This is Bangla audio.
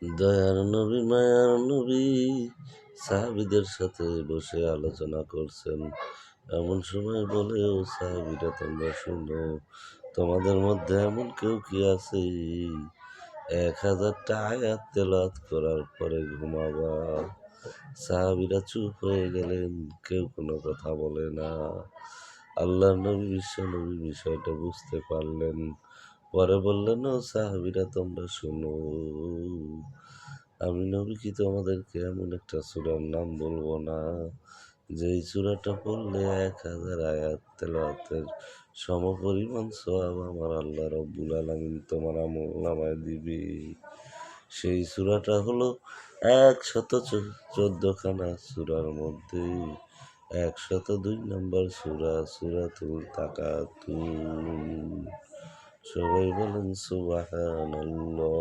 দয়ার নবী মায়ার নবী সাহাবীদের সাথে বসে আলোচনা করছেন। এমন সময় বলে, ও সাহাবীরা তোমরা শুনো, তোমাদের মধ্যে এমন কেউ কি আছে ১,০০০টা আয়াত তেলাওয়াত করার পরে ঘুমাবা? সাহাবীরা চুপ হয়ে গেলেন, কেউ কোনো কথা বলে না। আল্লাহর নবী বিশ্ব নবী বিষয়টা বুঝতে পারলেন। পরে বললেন, ও সাহাবীরা তোমরা শোনো, আমি নবী কি তোমাদেরকে এমন একটা সূরার নাম বলবো না যেই সূরাটা পড়লে ১,০০০ আয়াত তেলাওয়াতের সমপরিমাণ সওয়াব আমার আল্লাহ রাব্বুল আলামিন তোমার আমলনামায় দিবে। সেই সূরাটা হলো ১১৪ সূরার মধ্যে ১০২ নম্বর সূরা, সূরাতুল তাকাতুর। সবাই বলেন সুবহানাল্লাহ।